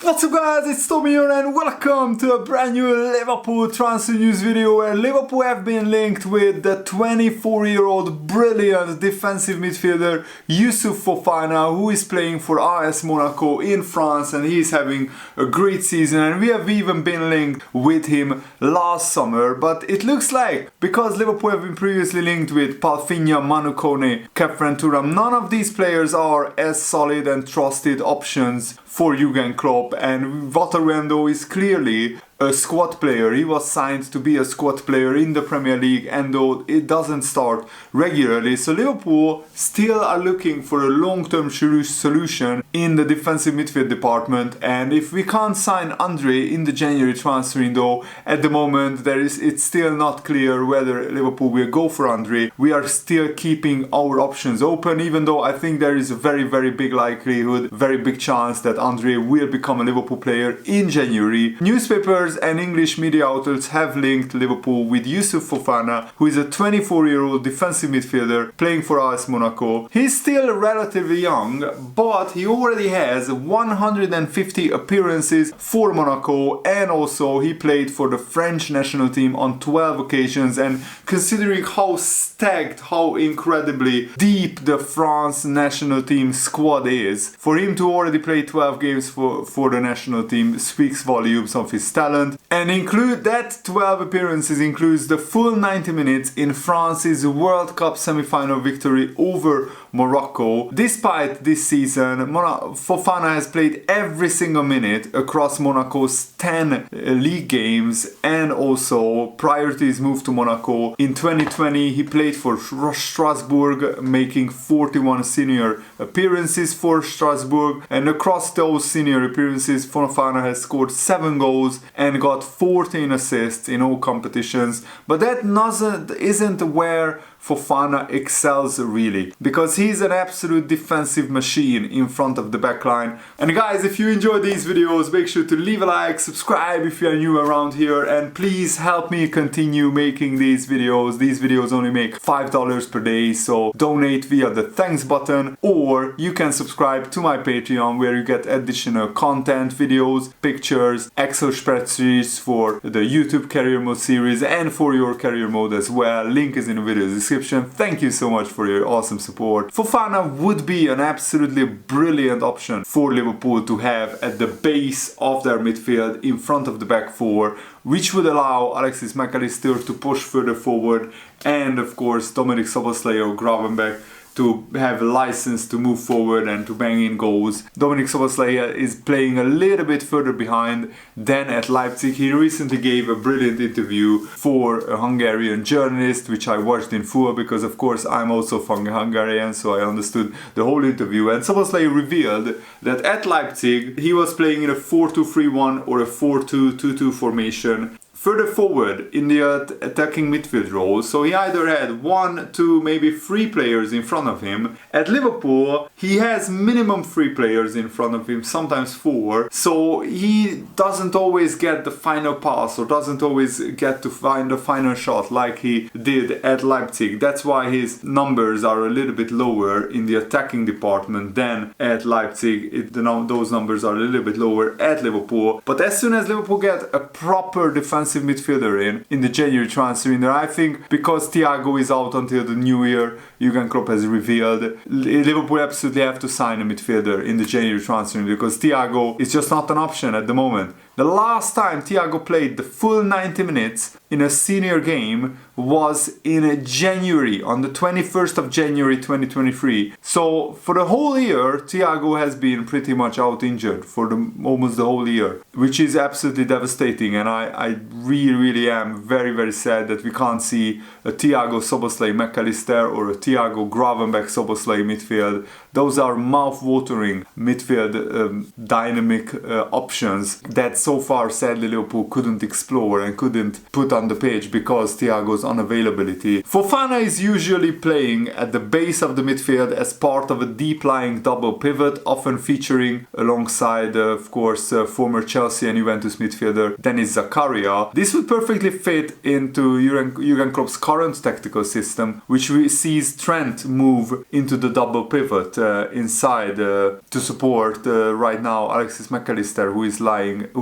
What's up guys, it's Tommy here and welcome to a brand new Liverpool transfer news video where Liverpool have been linked with the 24-year-old brilliant defensive midfielder Youssouf Fofana, who is playing for AS Monaco in France, and he's having a great season, and we have even been linked with him last summer. But it looks like, because Liverpool have been previously linked with Palfinha, Manu Kone, Kefren Turam, none of these players are as solid and trusted options for Jurgen Klopp, and Wataru is clearly a squad player. He was signed to be a squad player in the Premier League, and though it doesn't start regularly, so Liverpool still are looking for a long-term solution in the defensive midfield department. And if we can't sign Andre in the January transfer window, at the moment it's still not clear whether Liverpool will go for Andre. We are still keeping our options open, even though I think there is a very big likelihood, very big chance that Andre will become a Liverpool player in January. Newspapers and English media outlets have linked Liverpool with Youssouf Fofana, who is a 24-year-old defensive midfielder playing for AS Monaco. He's still relatively young, but he already has 150 appearances for Monaco, and also he played for the French national team on 12 occasions. And considering how stacked, how incredibly deep the France national team squad is, for him to already play 12 games for the national team speaks volumes of his talent. And include that 12 appearances includes the full 90 minutes in France's World Cup semi-final victory over Morocco. Despite this season, Fofana has played every single minute across Monaco's 10 league games, and also prior to his move to Monaco in 2020 he played for Strasbourg, making 41 senior appearances for Strasbourg, and across those senior appearances Fofana has scored 7 goals and got 14 assists in all competitions. But that isn't where Fofana excels really, because he's an absolute defensive machine in front of the backline. And guys, if you enjoy these videos, make sure to leave a like, subscribe if you are new around here, and please help me continue making these videos. These videos only make $5 per day, so donate via the thanks button, or you can subscribe to my Patreon where you get additional content, videos, pictures, Excel spreadsheets for the YouTube career mode series and for your career mode as well. Link is in the video description. Thank you so much for your awesome support. Fofana would be an absolutely brilliant option for Liverpool to have at the base of their midfield in front of the back four, which would allow McAllister to push further forward, and of course Dominic Szoboszlai or Gravenberch to have a license to move forward and to bang in goals. Dominic Szoboszlai is playing a little bit further behind than at Leipzig. He recently gave a brilliant interview for a Hungarian journalist, which I watched in full because of course I'm also Hungarian, so I understood the whole interview. And Szoboszlai revealed that at Leipzig he was playing in a 4-2-3-1 or a 4-2-2-2 formation further forward in the attacking midfield role. So he either had 1, 2, maybe 3 players in front of him. At Liverpool, he has minimum 3 players in front of him, sometimes 4. So he doesn't always get the final pass or doesn't always get to find the final shot like he did at Leipzig. That's why his numbers are a little bit lower in the attacking department than at Leipzig. Those numbers are a little bit lower at Liverpool. But as soon as Liverpool get a proper defensive midfielder in the January transfer window, I think because Thiago is out until the new year, Jurgen Klopp has revealed Liverpool absolutely have to sign a midfielder in the January transfer window, because Thiago is just not an option at the moment. The last time Thiago played the full 90 minutes in a senior game was in January, on the 21st of January 2023. So for the whole year, Thiago has been pretty much out injured for almost the whole year, which is absolutely devastating. And I really am very sad that we can't see a Thiago Szoboszlai McAllister or a Thiago Gravenberch Szoboszlai midfield. Those are mouth-watering midfield dynamic options that so so far sadly Liverpool couldn't explore and couldn't put on the page because Thiago's unavailability. Fofana is usually playing at the base of the midfield as part of a deep lying double pivot, often featuring alongside of course former Chelsea and Juventus midfielder Denis Zakaria. This would perfectly fit into Jurgen Klopp's current tactical system, which sees Trent move into the double pivot inside to support right now Alexis McAllister, who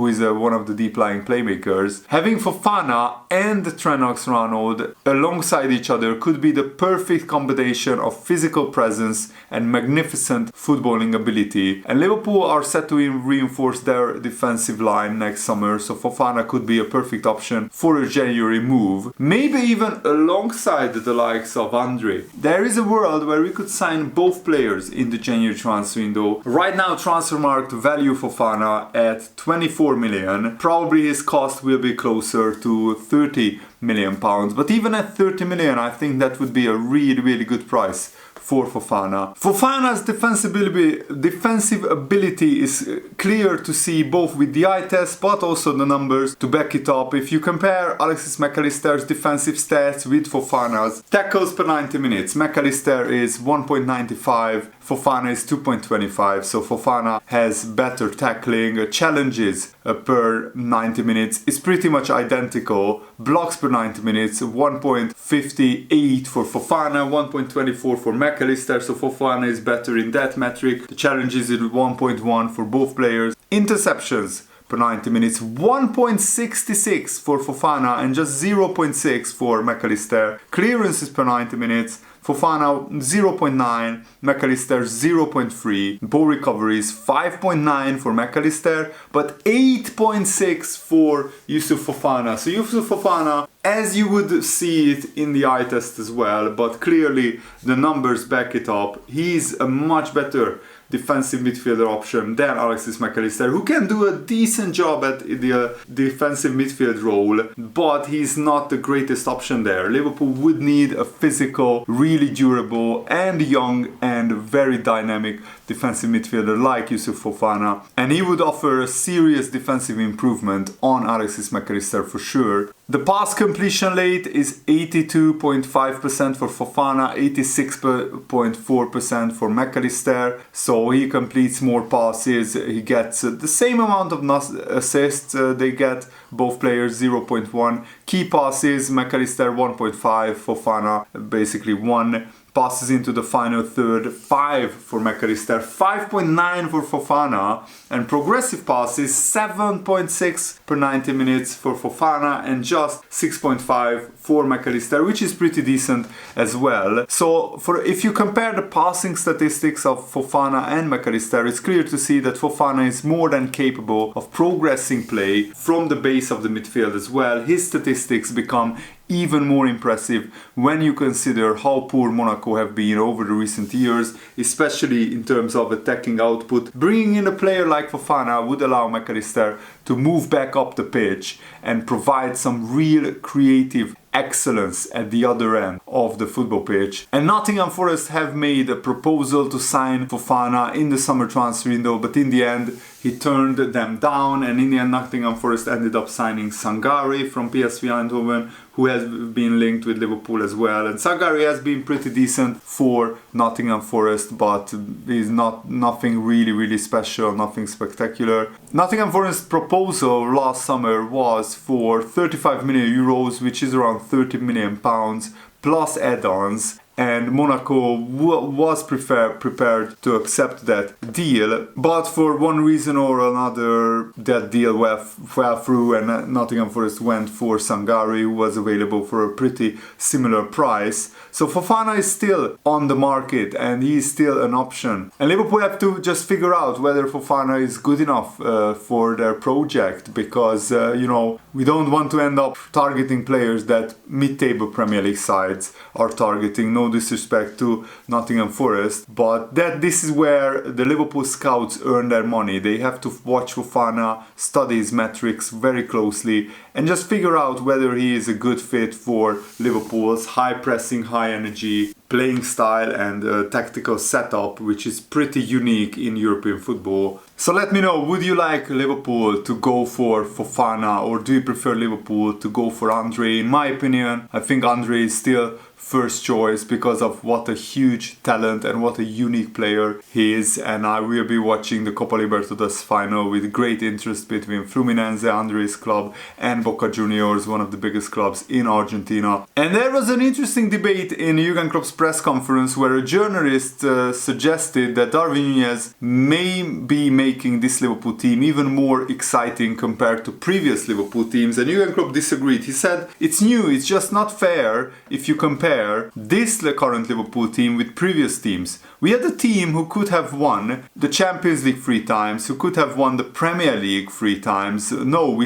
is one of the deep lying playmakers. Having Fofana and Trent Alexander-Arnold alongside each other could be the perfect combination of physical presence and magnificent footballing ability. And Liverpool are set to reinforce their defensive line next summer, so Fofana could be a perfect option for a January move, maybe even alongside the likes of Andre. There is a world where we could sign both players in the January transfer window. Right now Transfermarkt value Fofana at 24 million. Probably his cost will be closer to 30 million pounds, but even at 30 million I think that would be a really good price for Fofana. Fofana's defensive ability is clear to see both with the eye test but also the numbers to back it up. If you compare Alexis McAllister's defensive stats with Fofana's, tackles per 90 minutes, McAllister is 1.95, Fofana is 2.25, so Fofana has better tackling. Challenges per 90 minutes is pretty much identical. Blocks per 90 minutes, 1.58 for Fofana, 1.24 for McAllister, so Fofana is better in that metric. The challenges is 1.1 for both players. Interceptions per 90 minutes, 1.66 for Fofana and just 0.6 for McAllister. Clearances per 90 minutes, Fofana 0.9, McAllister 0.3. Ball recoveries 5.9 for McAllister, but 8.6 for Yusuf Fofana. So Yusuf Fofana, as you would see it in the eye test as well, but clearly the numbers back it up. He's a much better defensive midfielder option than Alexis McAllister, who can do a decent job at the defensive midfield role, but he's not the greatest option there. Liverpool would need a physical, really durable and young and very dynamic defensive midfielder like Yusuf Fofana, and he would offer a serious defensive improvement on Alexis McAllister for sure. The pass completion rate is 82.5% for Fofana, 86.4% for McAllister, so he completes more passes, he gets the same amount of assists, they get both players 0.1. Key passes, McAllister 1.5, Fofana basically 1. Passes into the final third, 5 for McAllister, 5.9 for Fofana, and progressive passes 7.6 per 90 minutes for Fofana and just 6.5 for McAllister, which is pretty decent as well. So if you compare the passing statistics of Fofana and McAllister, it's clear to see that Fofana is more than capable of progressing play from the base of the midfield as well. His statistics become even more impressive when you consider how poor Monaco have been over the recent years, especially in terms of attacking output. Bringing in a player like Fofana would allow McAllister to move back up the pitch and provide some real creative excellence at the other end of the football pitch. And Nottingham Forest have made a proposal to sign Fofana in the summer transfer window, but in the end he turned them down, and in the end Nottingham Forest ended up signing Sangare from PSV Eindhoven, who has been linked with Liverpool as well. And Sangare has been pretty decent for Nottingham Forest, but is nothing really special, nothing spectacular. Nottingham Forest's proposal last summer was for 35 million euros, which is around 30 million pounds plus add-ons. And Monaco was prepared to accept that deal, but for one reason or another that deal fell through, and Nottingham Forest went for Sangare, who was available for a pretty similar price. So Fofana is still on the market and he's still an option. And Liverpool have to just figure out whether Fofana is good enough for their project, because we don't want to end up targeting players that mid-table Premier League sides are targeting. No disrespect to Nottingham Forest, but this is where the Liverpool scouts earn their money. They have to watch Fofana, study his metrics very closely, and just figure out whether he is a good fit for Liverpool's high pressing, high energy playing style and tactical setup, which is pretty unique in European football. So let me know, would you like Liverpool to go for Fofana, or do you prefer Liverpool to go for Andre? In my opinion, I think Andre is still first choice because of what a huge talent and what a unique player he is, and I will be watching the Copa Libertadores final with great interest between Fluminense, Andre's club, and Boca Juniors, one of the biggest clubs in Argentina. And there was an interesting debate in Jurgen Klopp's press conference where a journalist suggested that Darwin Núñez may be making this Liverpool team even more exciting compared to previous Liverpool teams, and Jurgen Klopp disagreed. He said, it's new, it's just not fair if you compare this current Liverpool team with previous teams. We had a team who could have won the Champions League 3 times, who could have won the Premier League 3 times. No,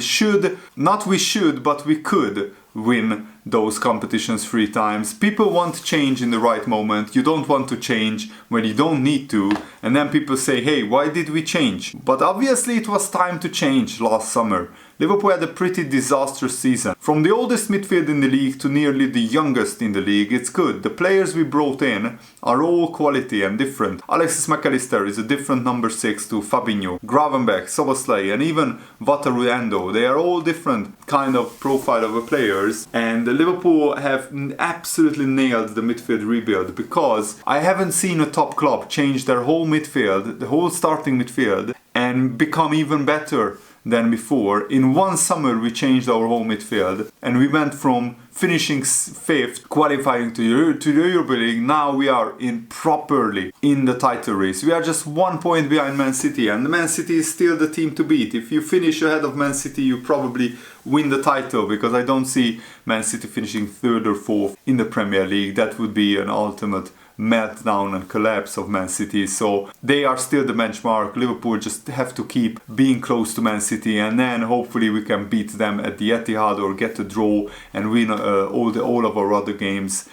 but we could win those competitions 3 times. People want change in the right moment. You don't want to change when you don't need to. And then people say, hey, why did we change? But obviously it was time to change last summer. Liverpool had a pretty disastrous season. From the oldest midfield in the league to nearly the youngest in the league, it's good. The players we brought in are all quality and different. Alexis McAllister is a different number 6 to Fabinho, Gravenberch, Szoboszlai, and even Wataru Endo. They are all different kind of profile of players, and Liverpool have absolutely nailed the midfield rebuild, because I haven't seen a top club change their whole midfield, the whole starting midfield, and become even better than before. In one summer we changed our whole midfield, and we went from finishing 5th, qualifying to the Europa League. Now we are properly in the title race. We are just 1 point behind Man City, and Man City is still the team to beat. If you finish ahead of Man City, you probably win the title, because I don't see Man City finishing 3rd or 4th in the Premier League. That would be an ultimate meltdown and collapse of Man City. So they are still the benchmark. Liverpool just have to keep being close to Man City, and then hopefully we can beat them at the Etihad or get a draw and win all of our other games,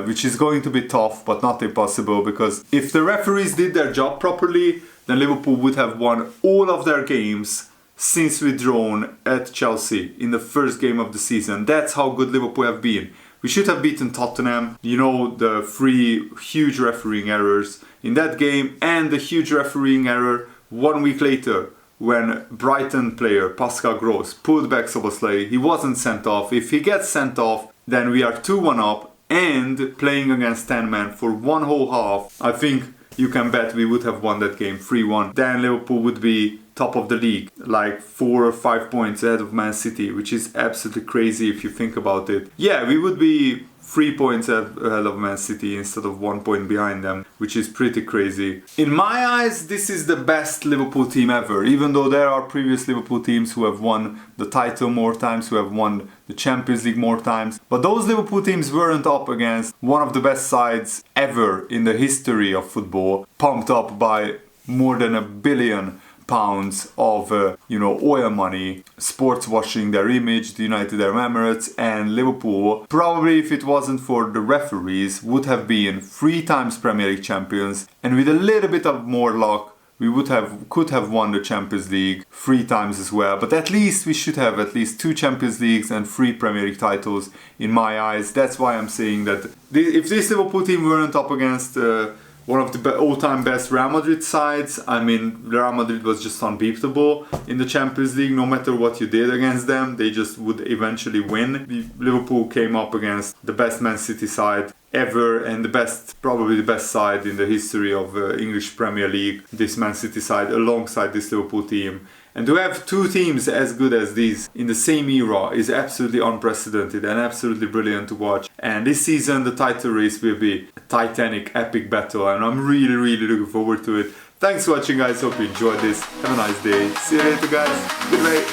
which is going to be tough but not impossible, because if the referees did their job properly, then Liverpool would have won all of their games since we drawn at Chelsea in the first game of the season. That's how good Liverpool have been. We should have beaten Tottenham, the 3 huge refereeing errors in that game, and the huge refereeing error 1 week later when Brighton player Pascal Gross pulled back Szoboszlai. He wasn't sent off. If he gets sent off, then we are 2-1 up and playing against 10 men for one whole half. I think you can bet we would have won that game 3-1. Then Liverpool would be top of the league, like 4 or 5 points ahead of Man City, which is absolutely crazy if you think about it. Yeah, we would be 3 points ahead of Man City instead of 1 point behind them, which is pretty crazy. In my eyes, this is the best Liverpool team ever, even though there are previous Liverpool teams who have won the title more times, who have won the Champions League more times. But those Liverpool teams weren't up against one of the best sides ever in the history of football, pumped up by more than £1 billion of oil money, sports washing their image, the United Arab Emirates. And Liverpool, probably if it wasn't for the referees, would have been 3 times Premier League champions, and with a little bit of more luck we could have won the Champions League 3 times as well. But at least we should have at least 2 Champions Leagues and 3 Premier League titles in my eyes. That's why I'm saying that if this Liverpool team weren't up against one of the all-time best Real Madrid sides, I mean, Real Madrid was just unbeatable in the Champions League. No matter what you did against them, they just would eventually win. Liverpool came up against the best Man City side ever, and probably the best side in the history of English Premier League, this Man City side alongside this Liverpool team. And to have 2 teams as good as these in the same era is absolutely unprecedented and absolutely brilliant to watch. And this season the title race will be a titanic, epic battle, and I'm really, really looking forward to it. Thanks for watching, guys. Hope you enjoyed this. Have a nice day. See you later, guys. Goodbye.